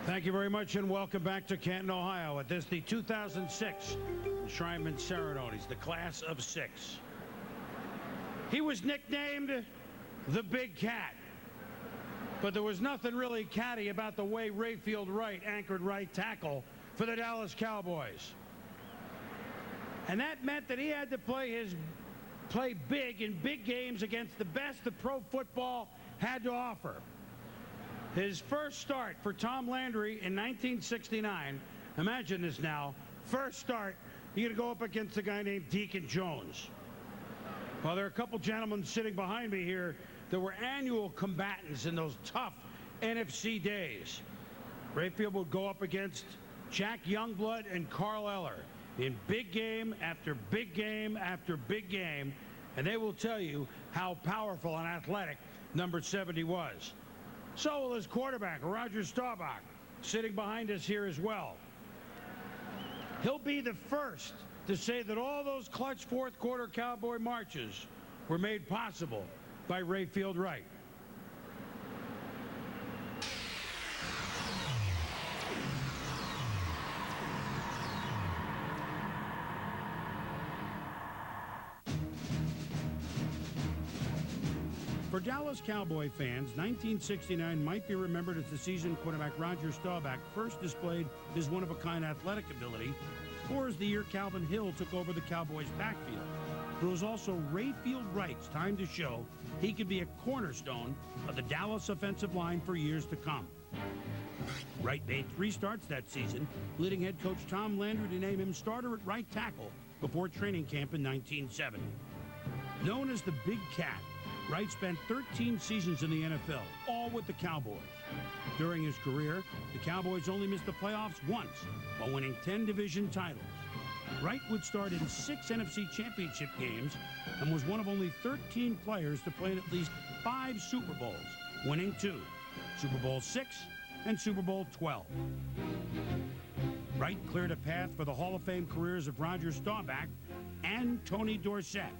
Thank you very much, and welcome back to Canton, Ohio. At this, the 2006 Enshrinement Ceremonies, the Class of '6. He was nicknamed the Big Cat, but there was nothing really catty about the way Rayfield Wright anchored right tackle for the Dallas Cowboys. And that meant that he had to play big in big games against the best that pro football had to offer. His first start for Tom Landry in 1969, imagine this now, first start, you're going to go up against a guy named Deacon Jones. Well, there are a couple gentlemen sitting behind me here that were annual combatants in those tough NFC days. Rayfield would go up against Jack Youngblood and Carl Eller in big game after big game after big game, and they will tell you how powerful and athletic number 70 was. So will his quarterback, Roger Staubach, sitting behind us here as well. He'll be the first to say that all those clutch fourth quarter Cowboy marches were made possible by Rayfield Wright. For Dallas Cowboy fans, 1969 might be remembered as the season quarterback Roger Staubach first displayed his one-of-a-kind athletic ability, or as the year Calvin Hill took over the Cowboys' backfield. But it was also Rayfield Wright's time to show he could be a cornerstone of the Dallas offensive line for years to come. Wright made 3 starts that season, leading head coach Tom Landry to name him starter at right tackle before training camp in 1970. Known as the Big Cat, Wright spent 13 seasons in the NFL, all with the Cowboys. During his career, the Cowboys only missed the playoffs once, while winning 10 division titles. Wright would start in 6 NFC Championship games and was one of only 13 players to play in at least 5 Super Bowls, winning 2, Super Bowl VI and Super Bowl XII. Wright cleared a path for the Hall of Fame careers of Roger Staubach and Tony Dorsett,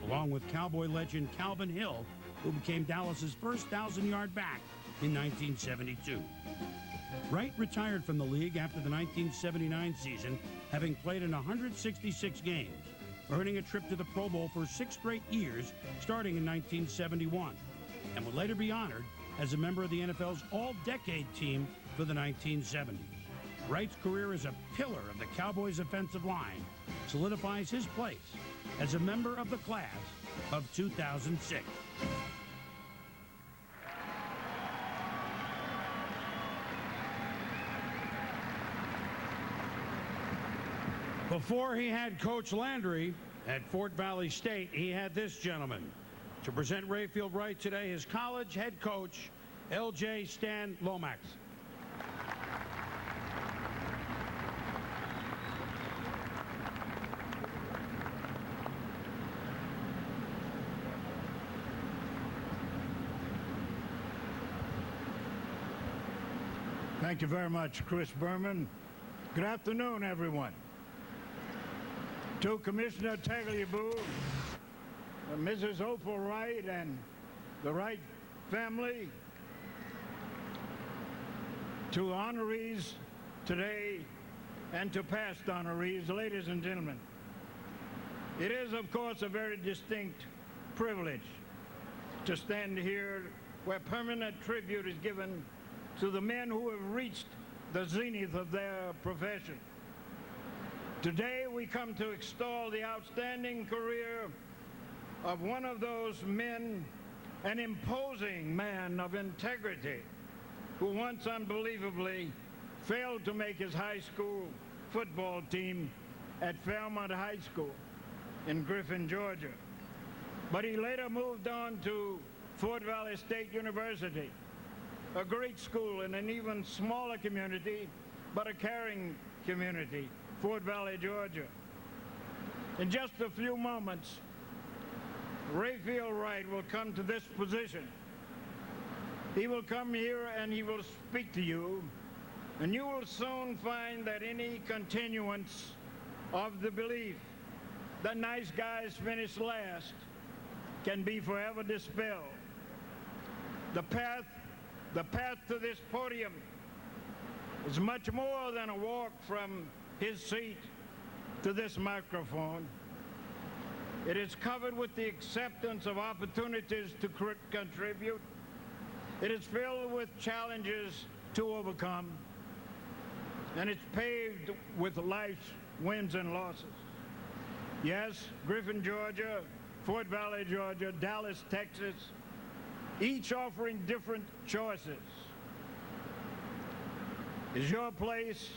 along with Cowboy legend Calvin Hill, who became Dallas's first 1,000-yard back in 1972. Wright retired from the league after the 1979 season, having played in 166 games, earning a trip to the Pro Bowl for 6 straight years, starting in 1971, and would later be honored as a member of the NFL's All-Decade team for the 1970s. Wright's career as a pillar of the Cowboys' offensive line solidifies his place as a member of the class of 2006. Before he had Coach Landry at Fort Valley State, he had this gentleman. To present Rayfield Wright today, his college head coach, L.J. Stan Lomax. Thank you very much, Chris Berman. Good afternoon, everyone. To Commissioner Tagliabue, Mrs. Opal Wright, and the Wright family, to honorees today and to past honorees, ladies and gentlemen. It is, of course, a very distinct privilege to stand here where permanent tribute is given to the men who have reached the zenith of their profession. Today we come to extol the outstanding career of one of those men, an imposing man of integrity, who once unbelievably failed to make his high school football team at Fairmont High School in Griffin, Georgia. But he later moved on to Fort Valley State University, a great school in an even smaller community, but a caring community, Fort Valley, Georgia. In just a few moments, Rayfield Wright will come to this position. He will come here and he will speak to you, and you will soon find that any continuance of the belief that nice guys finish last can be forever dispelled. The path to this podium is much more than a walk from his seat to this microphone. It is covered with the acceptance of opportunities to contribute. It is filled with challenges to overcome. And it's paved with life's wins and losses. Yes, Griffin, Georgia, Fort Valley, Georgia, Dallas, Texas, each offering different choices. Is your place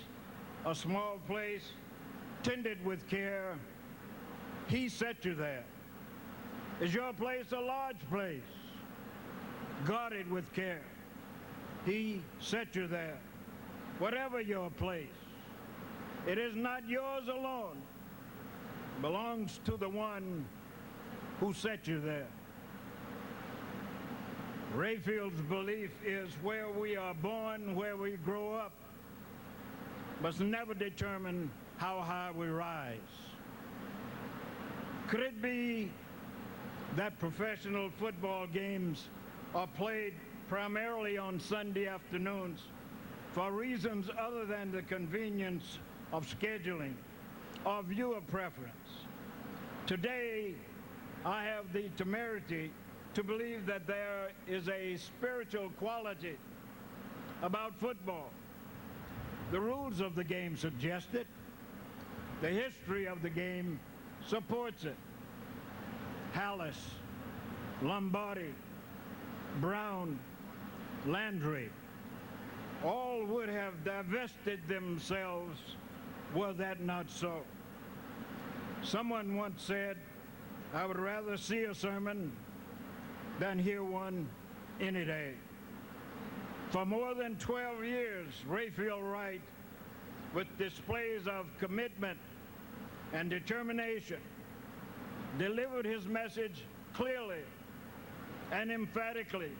a small place, tended with care? He set you there. Is your place a large place, guarded with care? He set you there. Whatever your place, it is not yours alone. It belongs to the one who set you there. Rayfield's belief is where we are born, where we grow up, must never determine how high we rise. Could it be that professional football games are played primarily on Sunday afternoons for reasons other than the convenience of scheduling or viewer preference? Today, I have the temerity to believe that there is a spiritual quality about football. The rules of the game suggest it. The history of the game supports it. Hallis, Lombardi, Brown, Landry, all would have divested themselves were that not so. Someone once said, I would rather see a sermon than hear one any day. For more than 12 years, Rayfield Wright, with displays of commitment and determination, delivered his message clearly and emphatically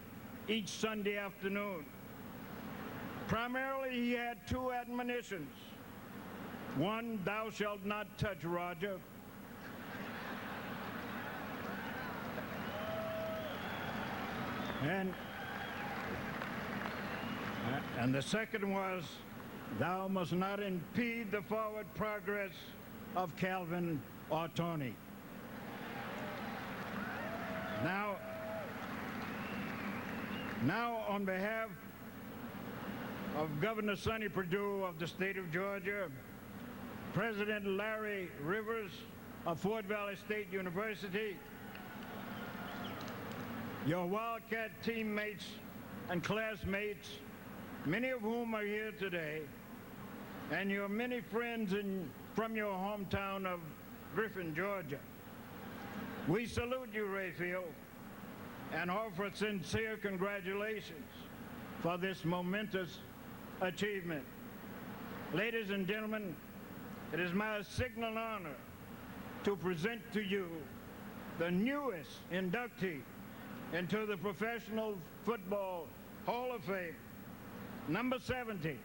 each Sunday afternoon. Primarily, he had two admonitions. One, thou shalt not touch Roger. And the second was, thou must not impede the forward progress of Calvin or Tony. Now on behalf of Governor Sonny Perdue of the state of Georgia, President Larry Rivers of Fort Valley State University, your Wildcat teammates and classmates, many of whom are here today, and your many friends from your hometown of Griffin, Georgia. We salute you, Rayfield, and offer sincere congratulations for this momentous achievement. Ladies and gentlemen, it is my signal honor to present to you the newest inductee into the Professional Football Hall of Fame, number 70,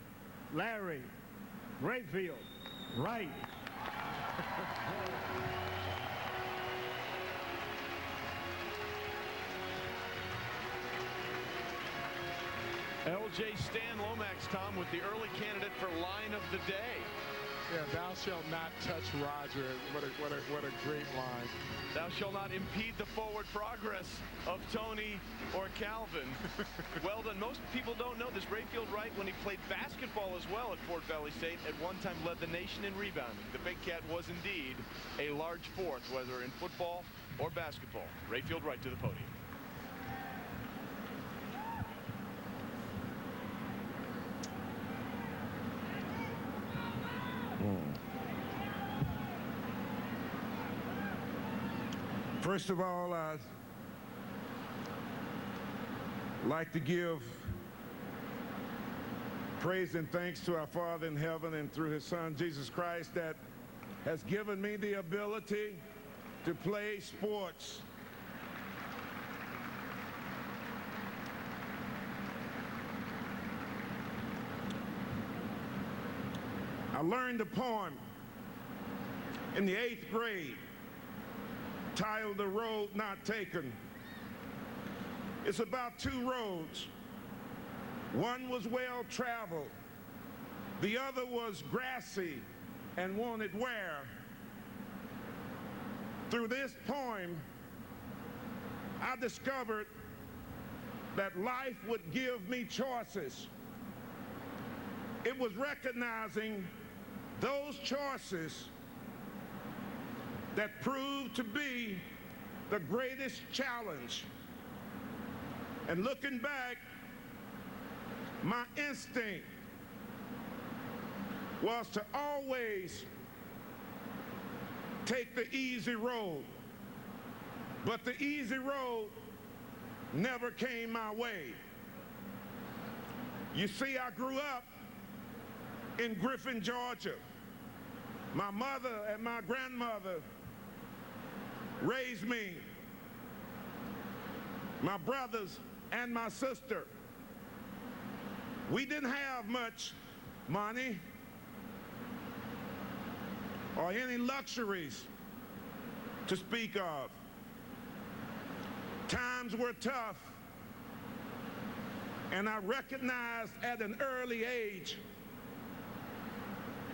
Larry Rayfield Wright. LJ Stan Lomax, Tom, with the early candidate for line of the day. Yeah, thou shalt not touch Roger. What a great line. Thou shalt not impede the forward progress of Tony or Calvin. Well done. Most people don't know this. Rayfield Wright, when he played basketball as well at Fort Valley State, at one time led the nation in rebounding. The Big Cat was indeed a large fourth, whether in football or basketball. Rayfield Wright to the podium. First of all, I'd like to give praise and thanks to our Father in heaven and through his Son, Jesus Christ, that has given me the ability to play sports. I learned a poem in the 8th grade titled The Road Not Taken. It's about two roads. One was well traveled, The other was grassy and wanted wear. Through this poem, I discovered that life would give me choices. It was recognizing those choices that proved to be the greatest challenge. And looking back, my instinct was to always take the easy road. But the easy road never came my way. You see, I grew up in Griffin, Georgia. My mother and my grandmother raised me, my brothers and my sister. We didn't have much money or any luxuries to speak of. Times were tough, and I recognized at an early age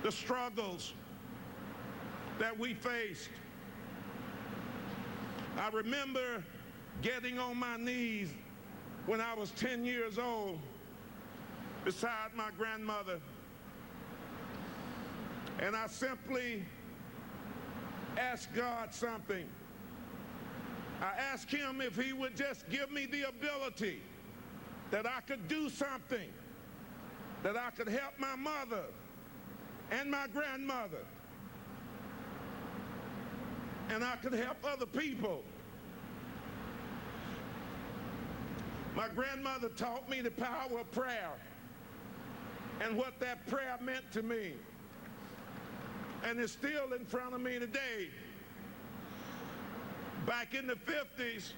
the struggles that we faced. I remember getting on my knees when I was 10 years old beside my grandmother, and I simply asked God something. I asked him if he would just give me the ability that I could do something, that I could help my mother and my grandmother, and I could help other people. My grandmother taught me the power of prayer and what that prayer meant to me. And it's still in front of me today. Back in the 50s,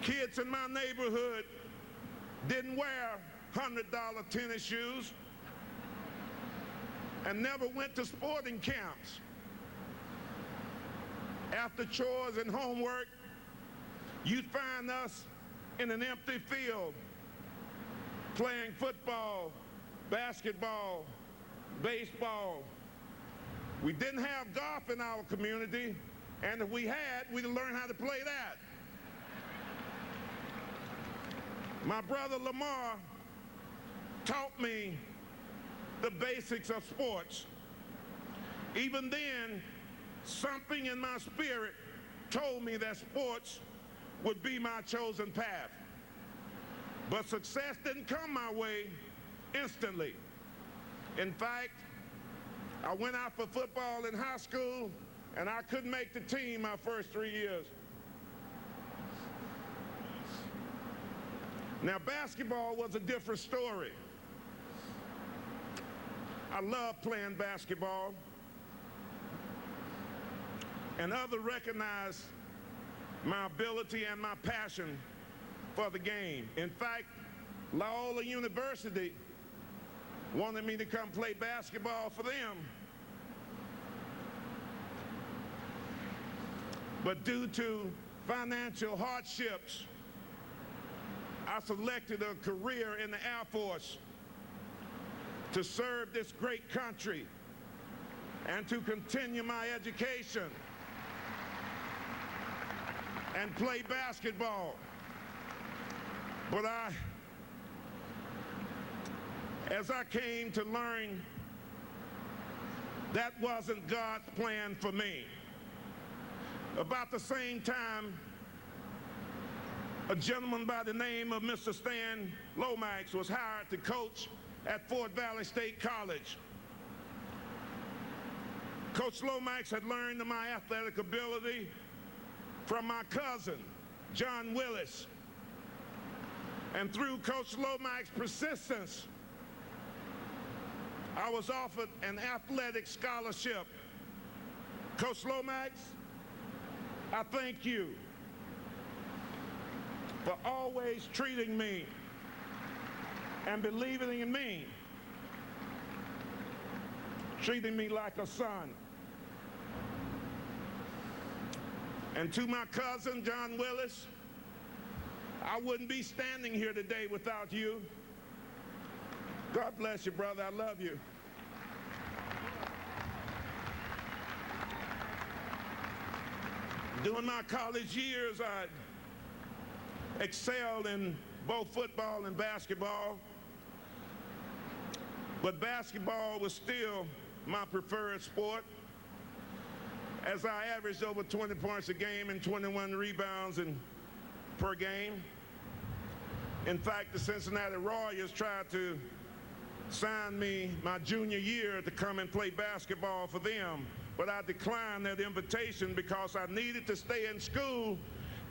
kids in my neighborhood didn't wear $100 tennis shoes and never went to sporting camps. After chores and homework, you'd find us in an empty field playing football, basketball, baseball. We didn't have golf in our community, and if we had, we'd learn how to play that. My brother Lamar taught me the basics of sports. Even then, something in my spirit told me that sports would be my chosen path. But success didn't come my way instantly. In fact, I went out for football in high school, and I couldn't make the team my first 3 years. Now, basketball was a different story. I loved playing basketball, and others recognized my ability and my passion for the game. In fact, Loyola University wanted me to come play basketball for them. But due to financial hardships, I selected a career in the Air Force to serve this great country and to continue my education and play basketball. But as I came to learn, that wasn't God's plan for me. About the same time, a gentleman by the name of Mr. Stan Lomax was hired to coach at Fort Valley State College. Coach Lomax had learned my athletic ability from my cousin, John Willis. And through Coach Lomax's persistence, I was offered an athletic scholarship. Coach Lomax, I thank you for always treating me and believing in me, treating me like a son. And to my cousin, John Willis, I wouldn't be standing here today without you. God bless you, brother. I love you. During my college years, I excelled in both football and basketball, but basketball was still my preferred sport, as I averaged over 20 points a game and 21 rebounds per game. In fact, the Cincinnati Royals tried to sign me my junior year to come and play basketball for them, but I declined that invitation because I needed to stay in school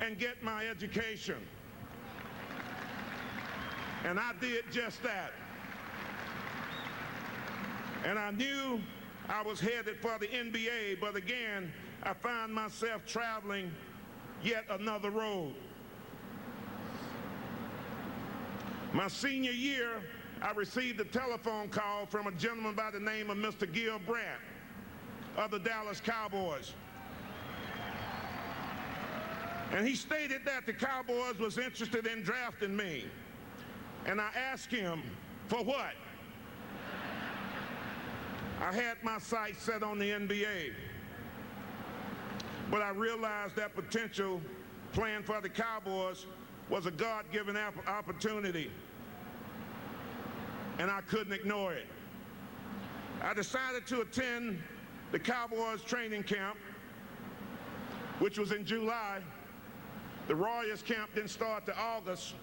and get my education. And I did just that. And I knew I was headed for the NBA, but again, I found myself traveling yet another road. My senior year, I received a telephone call from a gentleman by the name of Mr. Gil Brandt of the Dallas Cowboys. And he stated that the Cowboys was interested in drafting me. And I asked him, for what? I had my sights set on the NBA. But I realized that potential playing for the Cowboys was a God-given opportunity, and I couldn't ignore it. I decided to attend the Cowboys training camp, which was in July. The Royals camp didn't start till August,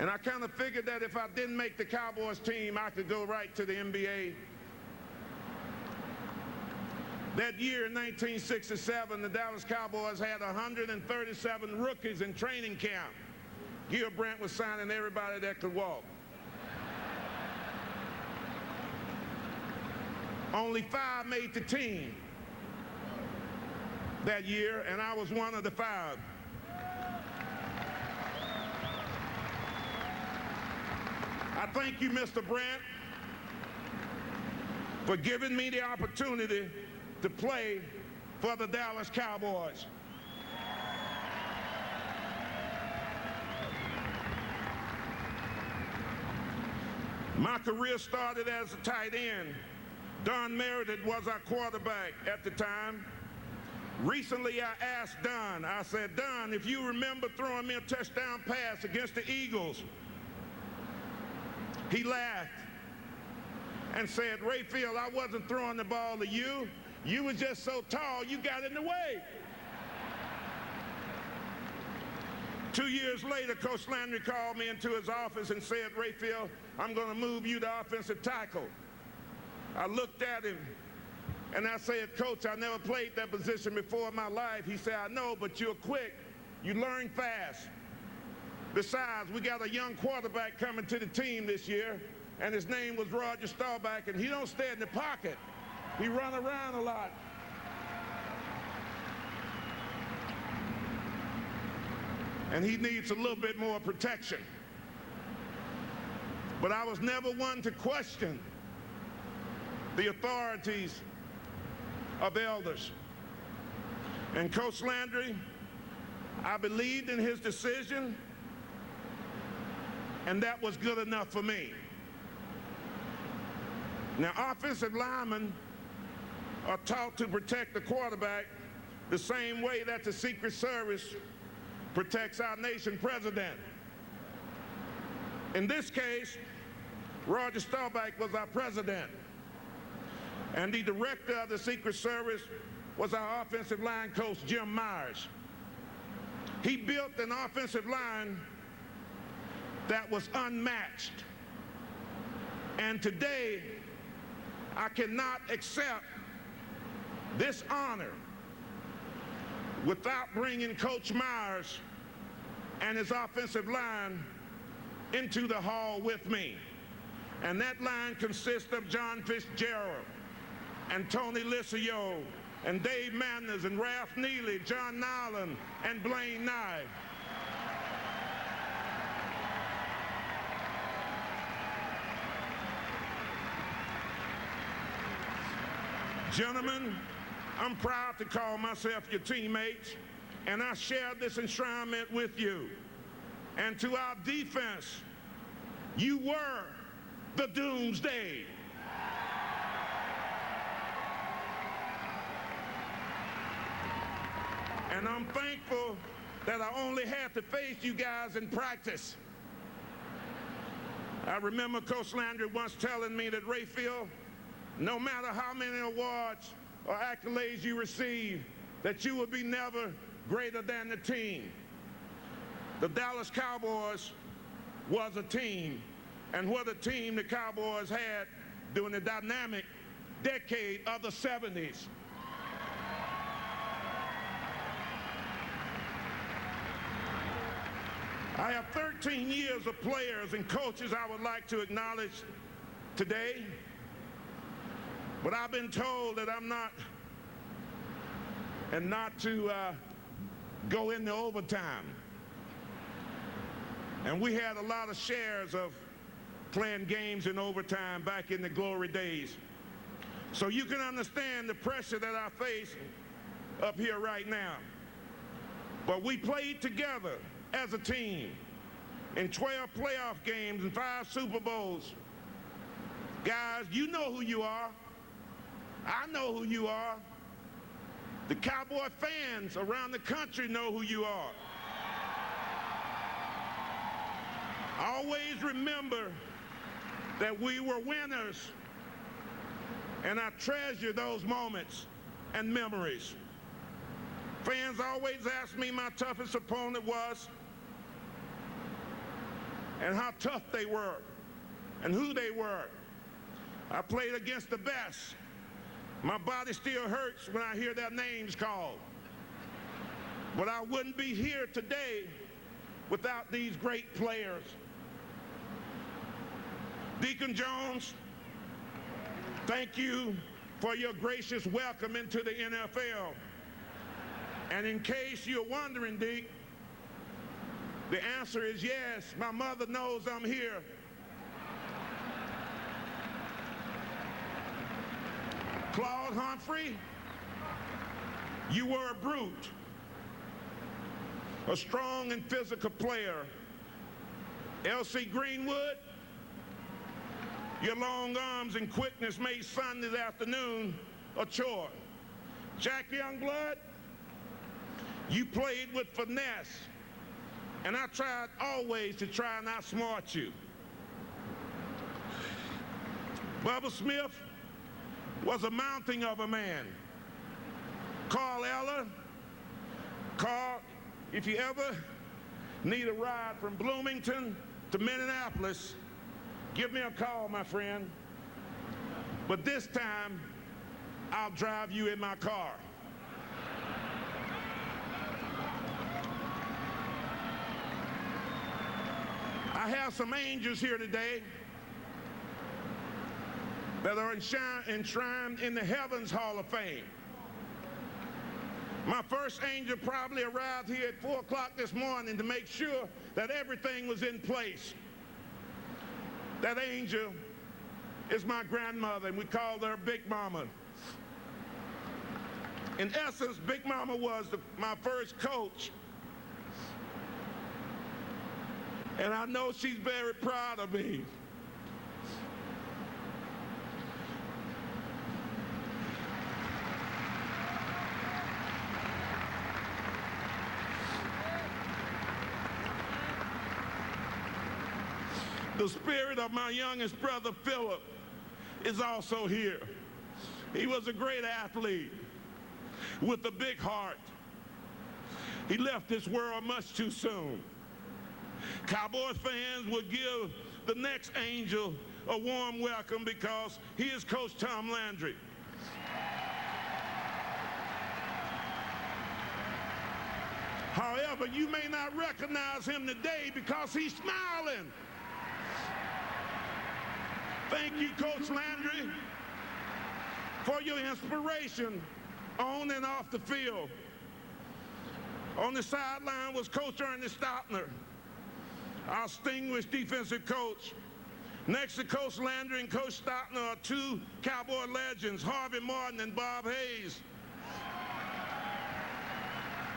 and I kind of figured that if I didn't make the Cowboys team, I could go right to the NBA. That year in 1967, the Dallas Cowboys had 137 rookies in training camp. Gil Brandt was signing everybody that could walk. Only 5 made the team that year, and I was one of the 5. I thank you, Mr. Brandt, for giving me the opportunity to play for the Dallas Cowboys. My career started as a tight end. Don Meredith was our quarterback at the time. Recently, I asked Don, I said, Don, if you remember throwing me a touchdown pass against the Eagles. He laughed and said, Rayfield, I wasn't throwing the ball to you. You were just so tall, you got in the way. 2 years later, Coach Landry called me into his office and said, Rayfield, I'm going to move you to offensive tackle. I looked at him and I said, Coach, I never played that position before in my life. He said, I know, but you're quick. You learn fast. Besides, we got a young quarterback coming to the team this year, and his name was Roger Staubach, and he don't stay in the pocket. He run around a lot. And he needs a little bit more protection. But I was never one to question the authorities of elders. And Coach Landry, I believed in his decision, and that was good enough for me. Now, offensive linemen are taught to protect the quarterback the same way that the Secret Service protects our nation president. In this case, Roger Staubach was our president, and the director of the Secret Service was our offensive line coach, Jim Myers. He built an offensive line that was unmatched. And today, I cannot accept this honor without bringing Coach Myers and his offensive line into the hall with me. And that line consists of John Fitzgerald and Tony Licio and Dave Manners and Ralph Neely, John Nolan, and Blaine Nye. Gentlemen, I'm proud to call myself your teammates, and I share this enshrinement with you. And to our defense, you were the doomsday. And I'm thankful that I only had to face you guys in practice. I remember Coach Landry once telling me that, Rayfield, no matter how many awards or accolades you receive, that you will be never greater than the team. The Dallas Cowboys was a team, and what a team the Cowboys had during the dynamic decade of the 70s. I have 13 years of players and coaches I would like to acknowledge today, but I've been told that I'm not, and not to go into overtime. And we had a lot of shares of playing games in overtime back in the glory days. So you can understand the pressure that I face up here right now. But we played together as a team in 12 playoff games and 5 Super Bowls. Guys, you know who you are. I know who you are. The Cowboy fans around the country know who you are. Always remember that we were winners, and I treasure those moments and memories. Fans always ask me my toughest opponent was, and how tough they were, and who they were. I played against the best. My body still hurts when I hear their names called. But I wouldn't be here today without these great players. Deacon Jones, thank you for your gracious welcome into the NFL. And in case you're wondering, Deke, the answer is yes. My mother knows I'm here. Claude Humphrey, you were a brute, a strong and physical player. L.C. Greenwood, your long arms and quickness made Sunday afternoon a chore. Jack Youngblood, you played with finesse, and I tried always to try and outsmart you. Bubba Smith was a mountain of a man. Carl Eller, Carl, if you ever need a ride from Bloomington to Minneapolis, give me a call, my friend. But this time, I'll drive you in my car. I have some angels here today that are enshrined in the Heavens Hall of Fame. My first angel probably arrived here at 4 o'clock this morning to make sure that everything was in place. That angel is my grandmother, and we called her Big Mama. In essence, Big Mama was my first coach. And I know she's very proud of me. The spirit of my youngest brother, Philip, is also here. He was a great athlete with a big heart. He left this world much too soon. Cowboys fans will give the next angel a warm welcome because he is Coach Tom Landry. However, you may not recognize him today because he's smiling. Thank you, Coach Landry, for your inspiration on and off the field. On the sideline was Coach Ernest Stoutner, our distinguished defensive coach. Next to Coach Landry and Coach Stoutner are 2 Cowboy legends, Harvey Martin and Bob Hayes.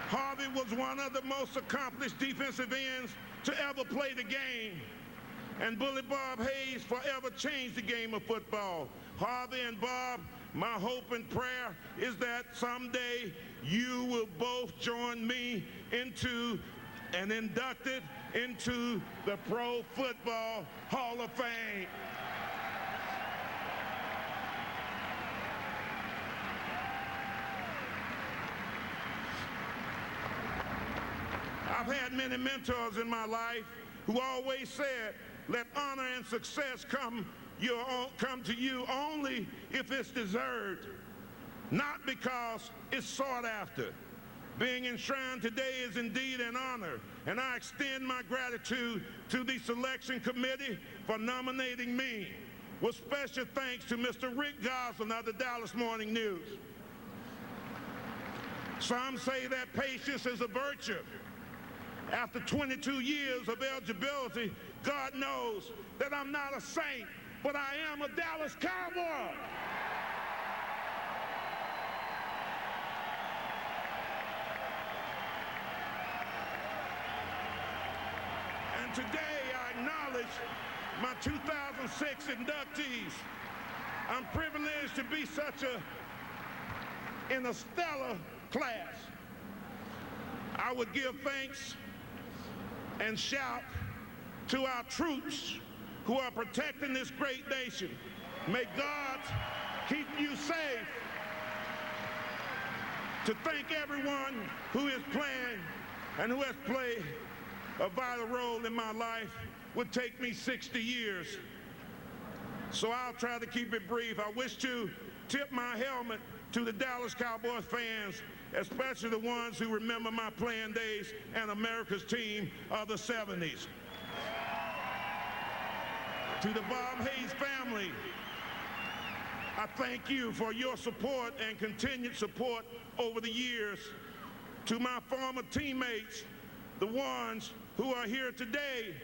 Harvey was one of the most accomplished defensive ends to ever play the game. and Bully Bob Hayes forever changed the game of football. Harvey and Bob, my hope and prayer is that someday you will both join me into and inducted into the Pro Football Hall of Fame. I've had many mentors in my life who always said, let honor and success come to you only if it's deserved, not because it's sought after. Being enshrined today is indeed an honor, and I extend my gratitude to the selection committee for nominating me, with special thanks to Mr. Rick Goslin of the Dallas Morning News. Some say that patience is a virtue. After 22 years of eligibility, God knows that I'm not a saint, but I am a Dallas Cowboy. And today I acknowledge my 2006 inductees. I'm privileged to be in a stellar class. I would give thanks and shout to our troops who are protecting this great nation. May God keep you safe. To thank everyone who is playing and who has played a vital role in my life would take me 60 years. So I'll try to keep it brief. I wish to tip my helmet to the Dallas Cowboys fans, especially the ones who remember my playing days and America's team of the 70s. To the Bob Hayes family, I thank you for your support and continued support over the years. To my former teammates, the ones who are here today,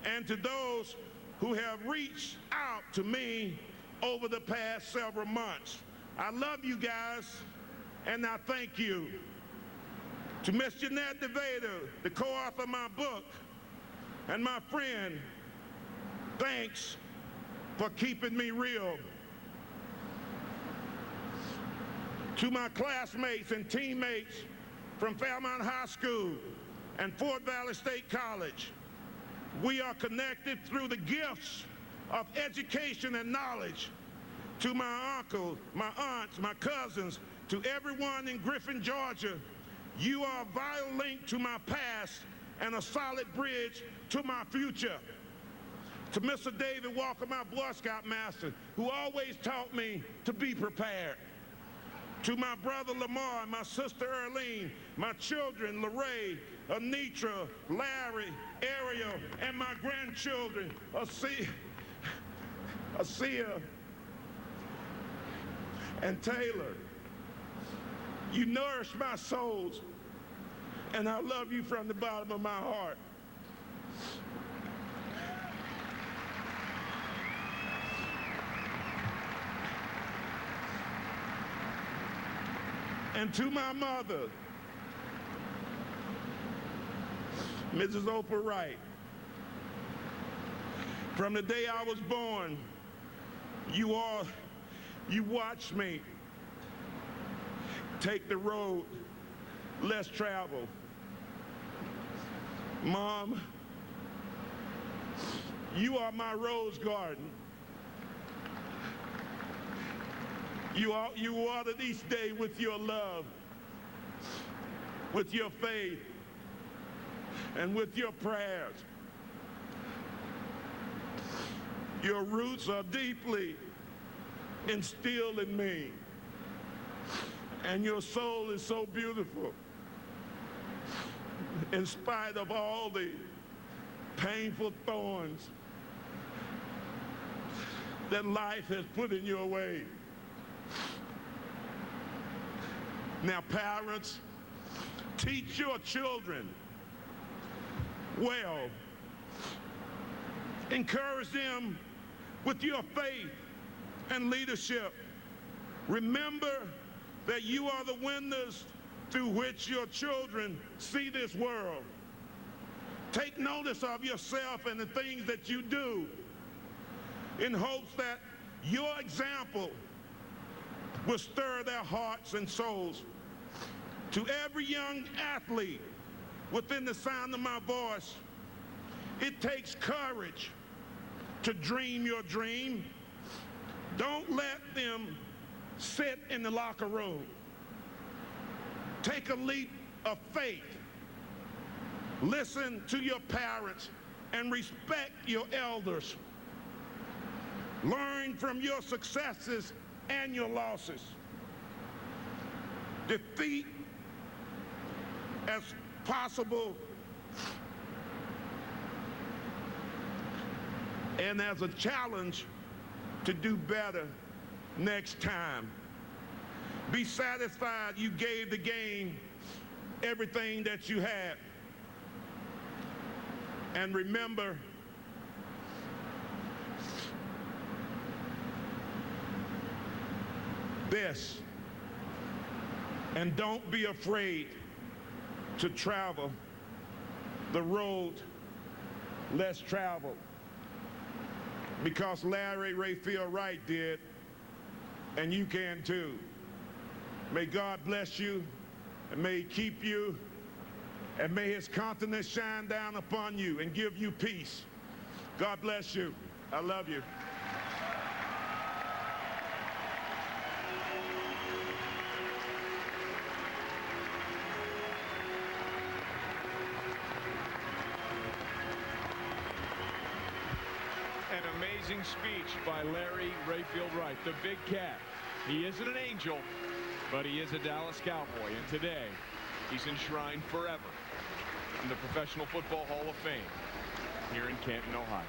and to those who have reached out to me over the past several months. I love you guys, and I thank you. To Miss Jeanette DeVeda, the co-author of my book, and my friend, thanks for keeping me real. To my classmates and teammates from Fairmount High School and Fort Valley State College, we are connected through the gifts of education and knowledge. To my uncles, my aunts, my cousins, to everyone in Griffin, Georgia, you are a vital link to my past and a solid bridge to my future. To Mr. David Walker, my Boy Scout master, who always taught me to be prepared. To my brother Lamar and my sister Earlene, my children Lorraine, Anitra, Larry, Ariel, and my grandchildren, Asia and Taylor. You nourish my souls, and I love you from the bottom of my heart. And to my mother, Mrs. Oprah Wright, from the day I was born, you watched me take the road less traveled. Mom, you are my rose garden. You watered each day with your love, with your faith, and with your prayers. Your roots are deeply instilled in me, and your soul is so beautiful. In spite of all the painful thorns that life has put in your way. Now, parents, teach your children well. Encourage them with your faith and leadership. Remember that you are the windows through which your children see this world. Take notice of yourself and the things that you do in hopes that your example will stir their hearts and souls. To every young athlete within the sound of my voice, it takes courage to dream your dream. Don't let them sit in the locker room. Take a leap of faith. Listen to your parents and respect your elders. Learn from your successes and your losses. Defeat as possible and as a challenge to do better next time. Be satisfied you gave the game everything that you had. And remember, this, and don't be afraid to travel the road less traveled, because Larry Rayfield Wright did, and you can too. May God bless you, and may he keep you, and may his countenance shine down upon you and give you peace. God bless you. I love you. An amazing speech by Larry Rayfield Wright, the big cat. He isn't an angel, but he is a Dallas Cowboy, and today he's enshrined forever in the Professional Football Hall of Fame here in Canton, Ohio.